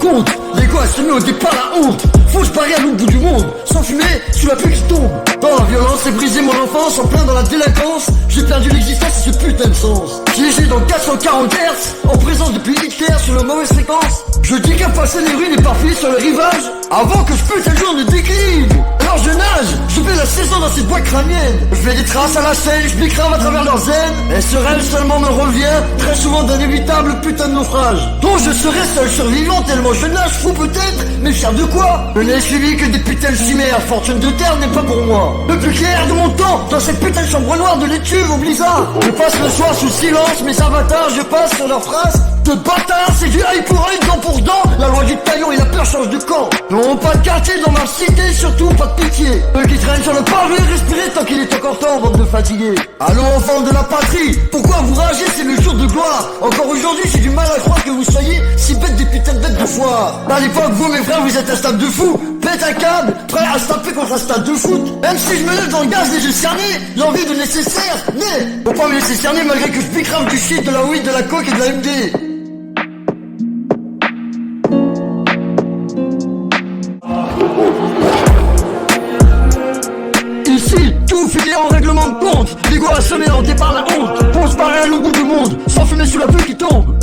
compte. Les gosses se met au départ la honte. Faut que je parie à l'autre bout du monde, sans fumer, sous la pluie qui tombe. Dans la violence et briser mon enfance, en plein dans la délinquance. J'ai perdu l'existence et ce putain de sens. Piégé dans 440 Hz, en présence depuis Hitler sur la mauvaise fréquence. Je dis qu'à passer les ruines et parfait sur le rivage, avant que je puisse un jour ne déclive. Alors je nage, je fais la saison dans cette boîte crânienne. Je fais des traces à la chaîne, je m'écrave à travers leurs ailes. Et ce rêve seulement me revient, très souvent d'inévitables putains de naufrages. Donc je serai seul survivant tellement je nage, fou peut-être, mais fier de quoi? Je n'ai suivi que des putains de chimères, fortune de terre n'est pas pour moi. Le plus clair de mon temps, dans cette putain de chambre noire de l'étuve au blizzard. Je passe le soir sous silence, mes avatars, je passe sur leurs phrases. De bâtard, c'est du œil pour œil, dent pour dent. La loi du taillon et la peur change de camp. Non, pas de quartier dans ma cité, surtout pas de pitié. Eux qui traînent sur le pavé, respirez tant qu'il est encore temps, bande de fatigués. Allô enfants de la patrie, pourquoi vous ragez, c'est le jour de gloire. Encore aujourd'hui, j'ai du mal à croire que vous soyez si bêtes des putains de bêtes de foire. À l'époque, vous mes frères, vous êtes un stade de fou. Pète un câble, prêt à se taper contre un stade de foot. Même si je me lève dans le gaz, les yeux cernés, l'envie de nécessaire, né. Faut pas me laisser cerner malgré que je bicrave du shit, de la weed, de la coke et de la MD. Ici, tout filé en règlement de compte. L'ego assommé en départ la honte. On se paraît à l'autre bout du monde, sans fumer sous la pluie qui tombe.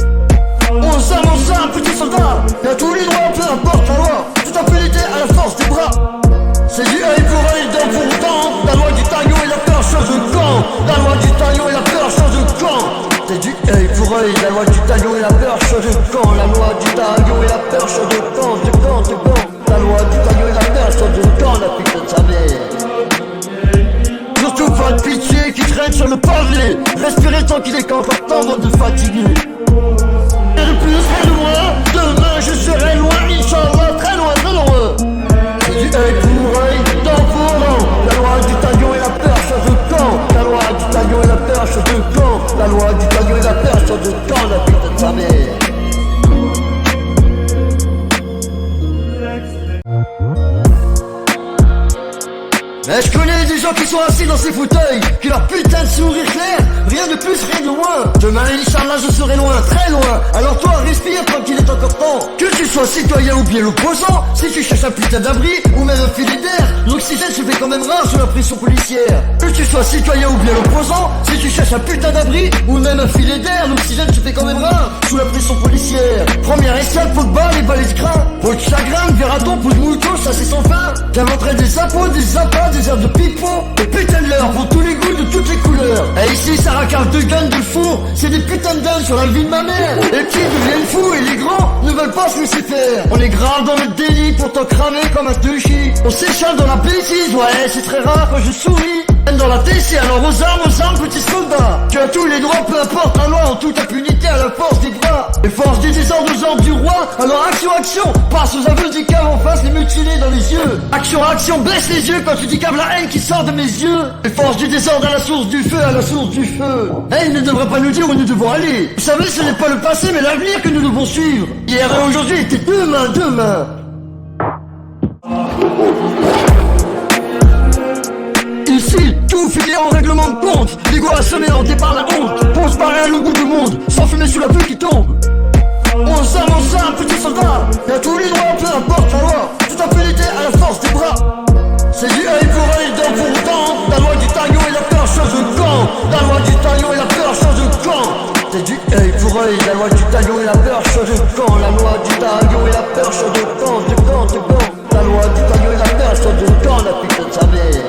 On s'avance un petit soldat. Y'a tous les droits, peu importe la loi. Tout impunité à la force des bras. C'est du œil pour œil, dent pour dent. La loi du taillon et la peur change de camp. La loi du taillon et la peur change de camp. C'est du œil pour œil, la loi du taillon et la peur change de camp. La loi du taillon et la peur change de camp, de camp, de camp. La loi du taillon et la peur change de camp, la putain de sa mère. Surtout pas de pitié qui traîne sur le pavé. Respirez tant qu'il est encore temps de fatiguer. Et de plus, et de moins, demain je serai loin, Inch'Allah, très loin, très loin. C'est du œil pour œil, dent pour dent. La loi du taillon et la peur change de camp. La loi du taillon et la peur change de camp. La loi du taillon et la peur change de camp, la putain de sa mère. Mais je connais des gens qui sont assis dans ces fauteuils, qui leur putain de sourire clair, rien de plus, rien de moins. Demain, Inch'Allah, je serai loin, très loin. Alors toi, respire tant qu'il est encore temps. Que tu sois citoyen ou bien l'opposant, si tu cherches un putain d'abri ou même un filet d'air, l'oxygène se fait quand même rare sous la pression policière. Que tu sois citoyen ou bien l'opposant, si tu cherches un putain d'abri ou même un filet d'air, l'oxygène se fait quand même rare sous la pression policière. Première escale, pot de balle et balais de crin. Pot de chagrin, verraton, pot de mouton, ça c'est sans fin. J'inventerai des impôts, des appâts, des herbes de pipeau, des putains de l'heure pour tous les goûts de toutes les couleurs. Et ici ça racarde de guns de fond, c'est des putains de dingues sur la vie de ma mère. Les petits deviennent fous et les grands ne veulent pas se laisser faire. On est grave dans le délit, pourtant cramé comme un touchy. On s'échappe dans la bêtise, ouais c'est très rare quand je souris. Même dans la TC, alors aux armes, petits soldats. Tu as tous les droits, peu importe la loi, en toute impunité à la force des bras. Les forces du désordre aux ordres du roi, alors action, action. Passe aux aveux des caves en face, les mutilés dans les yeux. Action, action, baisse les yeux quand tu décaves la haine qui sort de mes yeux. Les forces du désordre à la source du feu, à la source du feu. Et ils ne devraient pas nous dire où nous devons aller. Vous savez, ce n'est pas le passé, mais l'avenir que nous devons suivre. Hier et aujourd'hui étaient demain, demain. Ici, tout filé en règlement de compte. L'ego assommé en départ la honte. On se paraît à l'autre bout du monde, sans fumer sous la pluie qui tombe. On s'avance un petit soldat. Y'a tous les droits, peu importe la loi. Toute impunité à la force des bras. C'est du œil pour œil, dent pour dent. La loi du taillon et la peur change de camp. La loi du taillon et la peur change de camp. C'est du œil pour œil, la loi du taillon et la peur change de camp. La loi du taillon et la peur change de camp, de camp, de camp. La loi du taillon et la peur change de camp, la putain de sa mère.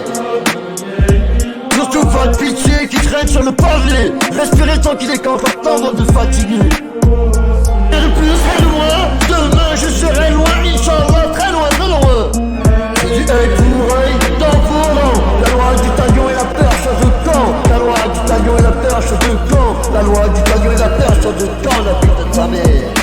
Surtout pas de pitié qui traîne sur le pavé. Respirez tant qu'il est encore temps de fatiguer. Et de plus, et de moins, demain je serai loin, Inch'Allah, très loin, très loin. C'est du œil pour œil, dent pour dent. La loi du taillon et la peur change de camp. La loi du taillon et la peur change de camp. La loi du taillon et la peur change de camp, la putain de sa mère.